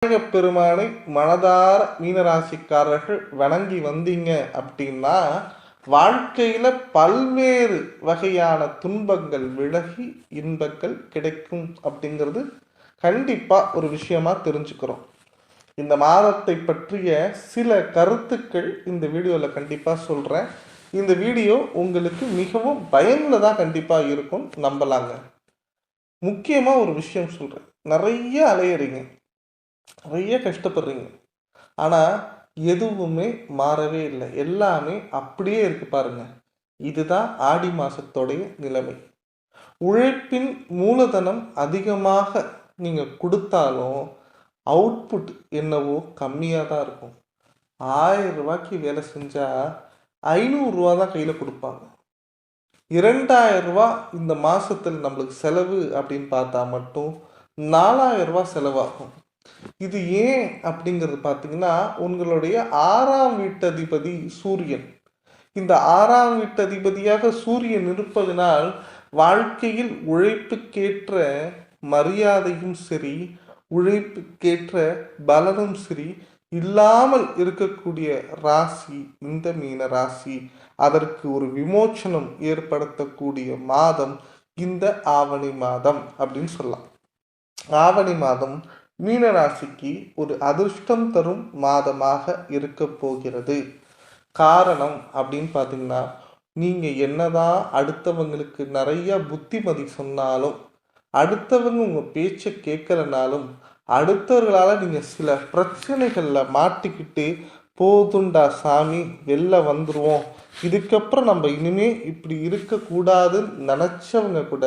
விநாயகப் பெருமானை மனதார மீனராசிக்காரர்கள் வணங்கி வந்தீங்க அப்படின்னா வாழ்க்கையில பல்வேறு வகையான துன்பங்கள் விலகி இன்பங்கள் கிடைக்கும் அப்படிங்கிறது கண்டிப்பா ஒரு விஷயமா தெரிஞ்சுக்கிறோம். இந்த மாதத்தை பற்றிய சில கருத்துக்கள் இந்த வீடியோவில் கண்டிப்பாக சொல்கிறேன். இந்த வீடியோ உங்களுக்கு மிகவும் பயனுள்ளதாக கண்டிப்பாக இருக்கும், நம்பலாங்க. முக்கியமாக ஒரு விஷயம் சொல்கிறேன். நிறைய அலையறீங்க, நிறைய கஷ்டப்படுறீங்க, ஆனால் எதுவுமே மாறவே இல்லை. எல்லாமே அப்படியே இருக்கு பாருங்க. இதுதான் ஆடி மாதத்தோடைய நிலைமை. உழைப்பின் மூலதனம் அதிகமாக நீங்கள் கொடுத்தாலும் அவுட்புட் என்னவோ கம்மியாக தான் இருக்கும். 1000 ரூபாய்க்கு வேலை செஞ்சால் 500 ரூபா தான் கையில் கொடுப்பாங்க. 2000 ரூபா இந்த மாதத்தில் நம்மளுக்கு செலவு அப்படின்னு பார்த்தா மட்டும் 4000 ரூபா செலவாகும். இது ஏன் அப்படிங்கிறது பார்த்தீங்கன்னா, உங்களுடைய 6ஆம் வீட்டதிபதி சூரியன். இந்த 6ஆம் வீட்டதிபதியாக சூரியன் இருப்பதனால் வாழ்க்கையில் உழைப்புக்கேற்ற மரியாதையும் சரி, உழைப்புக்கேற்ற பலனும் சரி இல்லாமல் இருக்கக்கூடிய ராசி இந்த மீன ராசி. அதற்கு ஒரு விமோச்சனம் ஏற்படுத்தக்கூடிய மாதம் இந்த ஆவணி மாதம் அப்படின்னு சொல்லலாம். ஆவணி மாதம் மீன ராசிக்கு ஒரு அதிர்ஷ்டம் தரும் மாதமாக இருக்க போகிறது. காரணம் அப்படின்னு பார்த்தீங்கன்னா, நீங்கள் என்னதான் அடுத்தவங்களுக்கு நிறைய புத்திமதி சொன்னாலும், அடுத்தவங்க உங்கள் பேச்சை கேட்கலனாலும், அடுத்தவர்களால் நீங்கள் சில பிரச்சனைகளில் மாட்டிக்கிட்டு போதுண்டா சாமி வெளில வந்துடுவோம், இதுக்கப்புறம் நம்ம இனிமே இப்படி இருக்கக்கூடாதுன்னு நினச்சவங்க கூட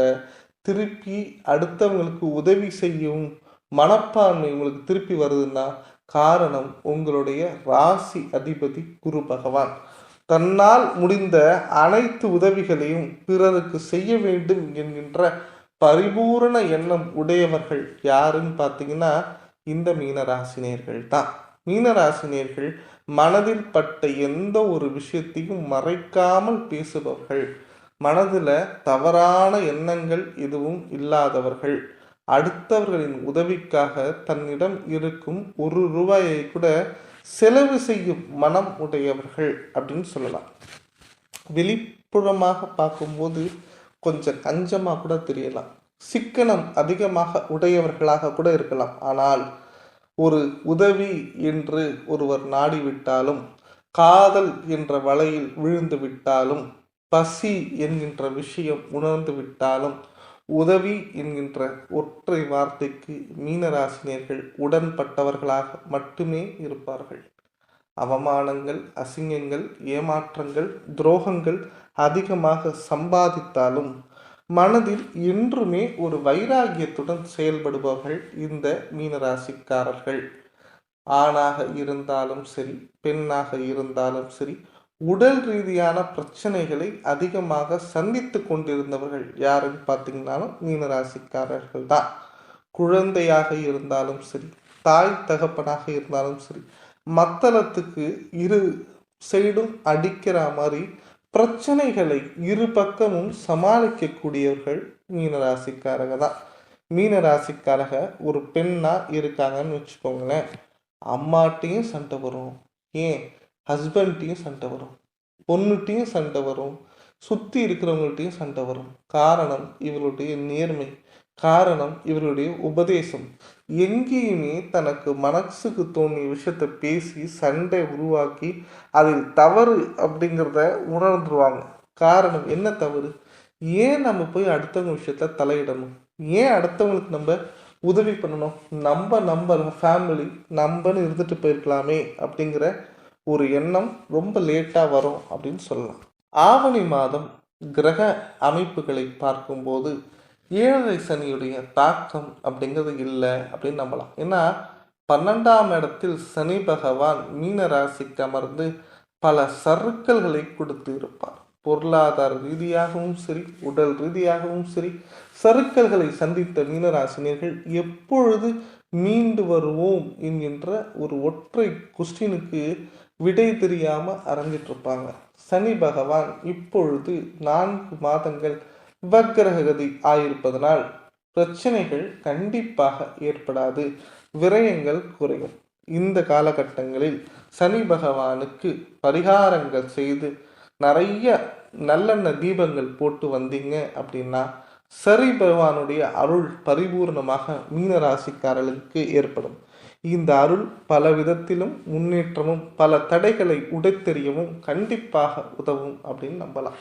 திருப்பி அடுத்தவங்களுக்கு உதவி செய்யும் மனப்பான்மை உங்களுக்கு திருப்பி வருதுன்னா காரணம் உங்களுடைய ராசி அதிபதி குரு பகவான். தன்னால் முடிந்த அனைத்து உதவிகளையும் பிறருக்கு செய்ய வேண்டும் என்கின்ற பரிபூரண எண்ணம் உடையவர்கள் யாருன்னு பார்த்தீங்கன்னா இந்த மீனராசினியர்கள் தான். மீனராசினியர்கள் மனதில் பட்ட எந்த ஒரு விஷயத்தையும் மறைக்காமல் பேசுபவர்கள், மனதில் தவறான எண்ணங்கள் எதுவும் இல்லாதவர்கள், அடுத்தவர்களின் உதவிக்காக தன்னிடம் இருக்கும் 1 ரூபாயை கூட செலவு செய்யும் மனம் உடையவர்கள் அப்படின்னு சொல்லலாம். வெளிப்புறமாக பார்க்கும்போது கொஞ்சம் கஞ்சமாக கூட தெரியலாம், சிக்கனம் அதிகமாக உடையவர்களாக கூட இருக்கலாம். ஆனால் ஒரு உதவி என்று ஒருவர் நாடிவிட்டாலும், காதல் என்ற வலையில் விழுந்து விட்டாலும், பசி என்கின்ற விஷயம் உணர்ந்து விட்டாலும், உதவி என்கின்ற ஒற்றை வார்த்தைக்கு மீனராசினியர்கள் உடன்பட்டவர்களாக மட்டுமே இருப்பார்கள். அவமானங்கள், அசிங்கங்கள், ஏமாற்றங்கள், துரோகங்கள் அதிகமாக சம்பாதித்தாலும் மனதில் என்றுமே ஒரு வைராகியத்துடன் செயல்படுபவர்கள் இந்த மீனராசிக்காரர்கள். ஆணாக இருந்தாலும் சரி, பெண்ணாக இருந்தாலும் சரி, உடல் ரீதியான பிரச்சனைகளை அதிகமாக சந்தித்து கொண்டிருந்தவர்கள் யாருன்னு பார்த்தீங்கன்னாலும் மீனராசிக்காரர்கள் தான். குழந்தையாக இருந்தாலும் சரி, தாய் தகப்பனாக இருந்தாலும் சரி, மத்தளத்துக்கு இரு சைடும் அடிக்கிற மாதிரி பிரச்சனைகளை இரு பக்கமும் சமாளிக்கக்கூடியவர்கள் மீனராசிக்காரங்க தான். மீனராசிக்காரக ஒரு பெண்ணா இருக்காங்கன்னு வச்சுக்கோங்களேன், அம்மாட்டையும் சண்டை வரும், ஏன் ஹஸ்பண்ட்டையும் சண்டை வரும், பொண்ணுட்டையும் சண்டை வரும், சுற்றி இருக்கிறவங்கள்ட்டையும் சண்டை வரும். காரணம் இவருடைய நேர்மை, காரணம் இவருடைய உபதேசம். எங்கேயுமே தனக்கு மனசுக்கு தோணிய விஷயத்தை பேசி சண்டை உருவாக்கி அதில் தவறு அப்படிங்கிறத உணர்ந்துருவாங்க. காரணம் என்ன தவறு, ஏன் நம்ம போய் அடுத்தவங்க விஷயத்துல தலையிடணும், ஏன் அடுத்தவங்களுக்கு நம்ம உதவி பண்ணணும், நம்ம ஃபேமிலி நம்மன்னு இருந்துட்டு போயிருக்கலாமே அப்படிங்கிற ஒரு எண்ணம் ரொம்ப லேட்டாக வரும் அப்படின்னு சொல்லலாம். ஆவணி மாதம் கிரக அமைப்புகளை பார்க்கும்போது 7 சனியுடைய தாக்கம் அப்படிங்கிறது இல்லை அப்படின்னு நம்பலாம். ஏன்னா 12ஆம் இடத்தில் சனி பகவான் மீன ராசிக்கு அமர்ந்து பல சறுக்கல்களை கொடுத்து இருப்பார். பொருளாதார ரீதியாகவும் சரி, உடல் ரீதியாகவும் சரி, சறுக்கல்களை சந்தித்த மீனராசினியர்கள் எப்பொழுது மீண்டு வருவோம் என்கின்ற ஒரு ஒற்றை கொஸ்டினுக்கு விடை தெரியாம அரைஞ்சிட்டு இருப்பாங்க. சனி பகவான் இப்பொழுது 4 மாதங்கள் வக்ரகதி ஆயிருப்பதனால் பிரச்சனைகள் கண்டிப்பாக ஏற்படாது. விரயங்கள் குறையும். இந்த காலகட்டங்களில் சனி பகவானுக்கு பரிகாரங்கள் செய்து நிறைய நல்லெண்ணெய் தீபங்கள் போட்டு வந்தீங்க அப்படின்னா சரி பகவானுடைய அருள் பரிபூர்ணமாக மீன ராசிக்காரர்களுக்கு ஏற்படும். இந்த அருள் பல விதத்திலும் முன்னேற்றமும் பல தடைகளை உடைத்தெறியவும் கண்டிப்பாக உதவும் அப்படின்னு நம்பலாம்.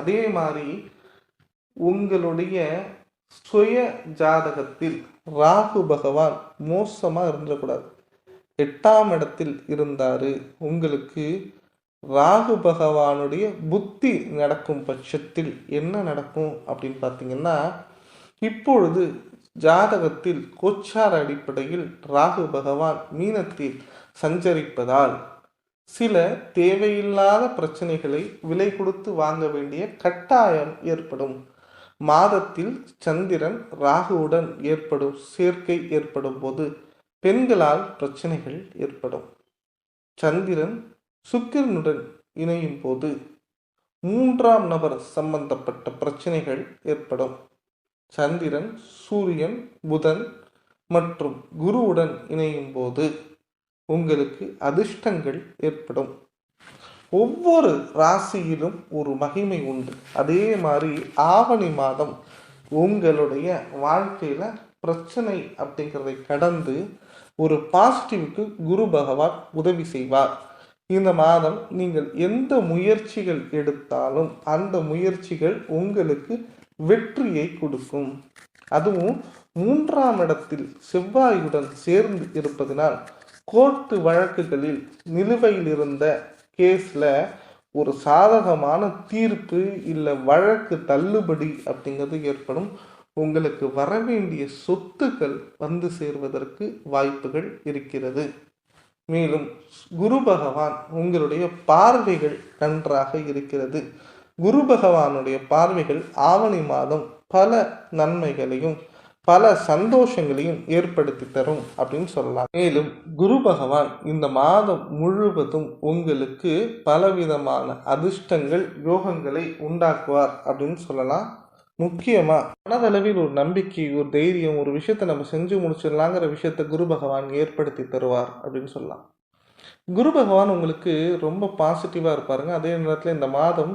அதே மாதிரி உங்களுடைய சுய ஜாதகத்தில் ராகு பகவான் மோசமாக இருந்துடக்கூடாது. 8ஆம் இடத்தில் இருந்தாரு. உங்களுக்கு ராகு பகவானுடைய புத்தி நடக்கும் பட்சத்தில் என்ன நடக்கும் அப்படின்னு பார்த்தீங்கன்னா, இப்பொழுது ஜாதகத்தில் கோச்சார அடிப்படையில் ராகு பகவான் மீனத்தில் சஞ்சரிப்பதால் சில தேவையில்லாத பிரச்சனைகளை விலை கொடுத்து வாங்க வேண்டிய கட்டாயம் ஏற்படும். மாதத்தில் சந்திரன் ராகுவுடன் ஏற்படும் சேர்க்கை ஏற்படும் போது பெண்களால் பிரச்சனைகள் ஏற்படும். சந்திரன் சுக்கிரனுடன் இணையும் போது 3ஆம் நபர் சம்பந்தப்பட்ட பிரச்சனைகள் ஏற்படும். சந்திரன் சூரியன் புதன் மற்றும் குருவுடன் இணையும் போது உங்களுக்கு அதிர்ஷ்டங்கள் ஏற்படும். ஒவ்வொரு ராசியிலும் ஒரு மகிமை உண்டு. அதே மாதிரி ஆவணி மாதம் உங்களுடைய வாழ்க்கையில பிரச்சனை அப்படிங்கிறதை கடந்து ஒரு பாசிட்டிவ்க்கு குரு பகவான் உதவி செய்வார். இந்த மாதம் நீங்கள் எந்த முயற்சிகள் எடுத்தாலும் அந்த முயற்சிகள் உங்களுக்கு வெற்றியை கொடுக்கும். அதுவும் 3ஆம் இடத்தில் செவ்வாயுடன் சேர்ந்து இருப்பதனால் கோர்ட்டு வழக்குகளில் நிலுவையில் இருந்த கேஸ்ல ஒரு சாதகமான தீர்ப்பு இல்லை வழக்கு தள்ளுபடி அப்படிங்கிறது ஏற்படும். உங்களுக்கு வரவேண்டிய சொத்துக்கள் வந்து சேர்வதற்கு வாய்ப்புகள் இருக்கிறது. மேலும் குரு பகவான் உங்களுடைய பார்வைகள் நன்றாக இருக்கிறது. குரு பகவானுடைய பார்வைகள் ஆவணி மாதம் பல நன்மைகளையும் பல சந்தோஷங்களையும் ஏற்படுத்தி தரும் அப்படின்னு சொல்லலாம். மேலும் குரு பகவான் இந்த மாதம் முழுவதும் உங்களுக்கு பலவிதமான அதிர்ஷ்டங்கள் யோகங்களை உண்டாக்குவார் அப்படின்னு சொல்லலாம். முக்கியமா மனதளவில் ஒரு நம்பிக்கை, ஒரு தைரியம், ஒரு விஷயத்தை நம்ம செஞ்சு முடிச்சிடலாங்கிற விஷயத்தை குரு பகவான் ஏற்படுத்தி தருவார் அப்படின்னு சொல்லலாம். குரு பகவான் உங்களுக்கு ரொம்ப பாசிட்டிவா இருப்பாருங்க. அதே நேரத்தில் இந்த மாதம்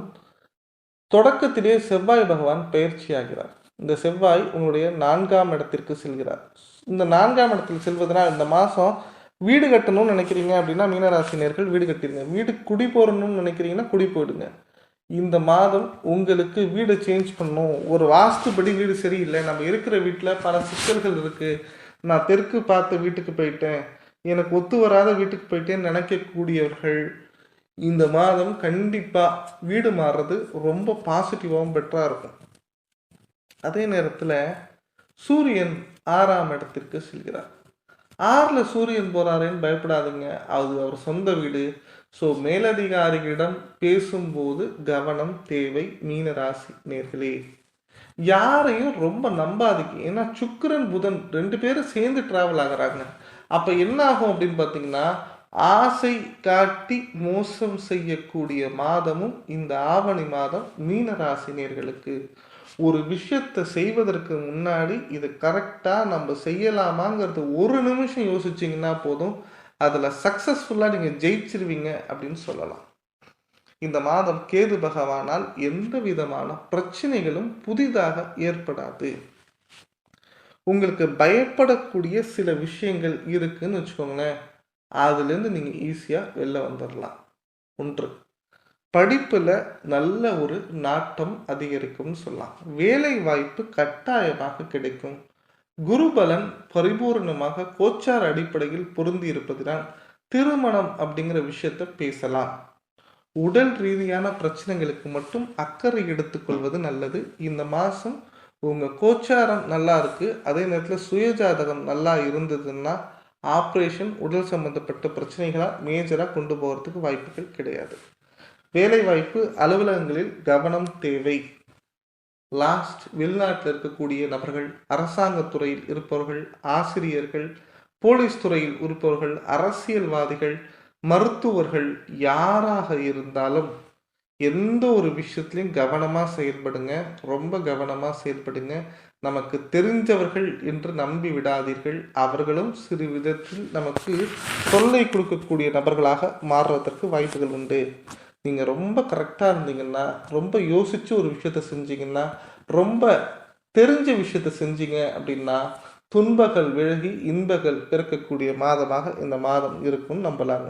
தொடக்கத்திலேயே செவ்வாய் பகவான் பயிற்சி ஆகிறார். இந்த செவ்வாய் உங்களுடைய 4ஆம் இடத்திற்கு செல்கிறார். இந்த 4ஆம் இடத்தில் செல்வதனால் இந்த மாதம் வீடு கட்டணும்னு நினைக்கிறீங்க அப்படின்னா மீனராசினியர்கள் வீடு கட்டிடுங்க. வீடு குடி போறணும்னு நினைக்கிறீங்கன்னா குடி போயிடுங்க. இந்த மாதம் உங்களுக்கு வீடு சேஞ்ச் பண்ணணும், ஒரு வாஸ்துபடி வீடு சரியில்லை, நம்ம இருக்கிற வீட்டில் பல சிக்கல்கள் இருக்குது, நான் தெற்கு பார்த்த வீட்டுக்கு போயிட்டேன், எனக்கு ஒத்து வராத வீட்டுக்கு போயிட்டேன்னு நினைக்கக்கூடியவர்கள் இந்த மாதம் கண்டிப்பாக வீடு மாறுறது ரொம்ப பாசிட்டிவாகவும் பெட்டராக இருக்கும். அதே நேரத்தில் சூரியன் 6ஆம் இடத்திற்கு செல்கிறார். 6ல் சூரியன் போறாருன்னு பயப்படாதீங்க, அது அவர் சொந்த வீடு. ஸோ மேலதிகாரிகளிடம் பேசும்போது கவனம் தேவை மீனராசி நேர்களே. யாரையும் ரொம்ப நம்பாதீங்க. ஏன்னா சுக்கிரன் புதன் 2 பேரும் சேர்ந்து டிராவல் ஆகிறாங்க. அப்போ என்ன ஆகும் அப்படின்னு பார்த்தீங்கன்னா, ஆசை காட்டி மோசம் செய்யக்கூடிய மாதமும் இந்த ஆவணி மாதம் மீனராசி நேர்களுக்கு. ஒரு விஷயத்தை செய்வதற்கு முன்னாடி இது கரெக்டாக நம்ம செய்யலாமாங்கிறது ஒரு நிமிஷம் யோசிச்சிங்கன்னா போதும், அதில் சக்ஸஸ்ஃபுல்லாக நீங்கள் ஜெயிச்சிருவீங்க அப்படின்னு சொல்லலாம். இந்த மாதம் கேது பகவானால் எந்த விதமான பிரச்சனைகளும் புதிதாக ஏற்படாது. உங்களுக்கு பயப்படக்கூடிய சில விஷயங்கள் இருக்குன்னு வச்சுக்கோங்களேன், அதுலேருந்து நீங்கள் ஈஸியாக வெளில வந்துடலாம். 1, படிப்பில் நல்ல ஒரு நாட்டம் அதிகரிக்கும்னு சொல்லலாம். வேலை வாய்ப்பு கட்டாயமாக கிடைக்கும். குருபலன் பரிபூர்ணமாக கோச்சார அடிப்படையில் பொருந்தி இருப்பதினால் திருமணம் அப்படிங்கிற விஷயத்த பேசலாம். உடல் ரீதியான பிரச்சனைகளுக்கு மட்டும் அக்கறை எடுத்துக்கொள்வது நல்லது. இந்த மாதம் உங்கள் கோச்சாரம் நல்லா இருக்குது, அதே நேரத்தில் சுயஜாதகம் நல்லா இருந்ததுன்னா ஆப்ரேஷன் உடல் சம்பந்தப்பட்ட பிரச்சனைகளாக மேஜராக கொண்டு போகிறதுக்கு வாய்ப்புகள் கிடையாது. வேலை வாய்ப்பு அலுவலகங்களில் கவனம் தேவை. வெளிநாட்டில் இருக்கக்கூடிய நபர்கள், அரசாங்கத்துறையில் இருப்பவர்கள், ஆசிரியர்கள், போலீஸ் துறையில் இருப்பவர்கள், அரசியல்வாதிகள், மருத்துவர்கள், யாராக இருந்தாலும் எந்த ஒரு விஷயத்துலையும் கவனமாக செயல்படுங்க. ரொம்ப கவனமாக செயல்படுங்க. நமக்கு தெரிஞ்சவர்கள் என்று நம்பி விடாதீர்கள். அவர்களும் சிறு விதத்தில் நமக்கு தொல்லை கொடுக்கக்கூடிய நபர்களாக மாறுவதற்கு வாய்ப்புகள் உண்டு. நீங்கள் ரொம்ப கரெக்டாக இருந்தீங்கன்னா, ரொம்ப யோசித்து ஒரு விஷயத்த செஞ்சீங்கன்னா, ரொம்ப தெரிஞ்ச விஷயத்த செஞ்சீங்க அப்படின்னா, துன்பங்கள் விலகி இன்பங்கள் பிறக்கக்கூடிய மாதமாக இந்த மாதம் இருக்கும்னு நம்பலாங்க.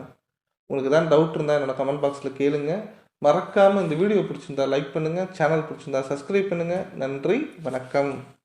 உங்களுக்கு தான் டவுட் இருந்தால் என்னோட கமெண்ட் பாக்ஸில் கேளுங்க. மறக்காமல் இந்த வீடியோ பிடிச்சிருந்தா லைக் பண்ணுங்கள். சேனல் பிடிச்சிருந்தா சப்ஸ்கிரைப் பண்ணுங்கள். நன்றி, வணக்கம்.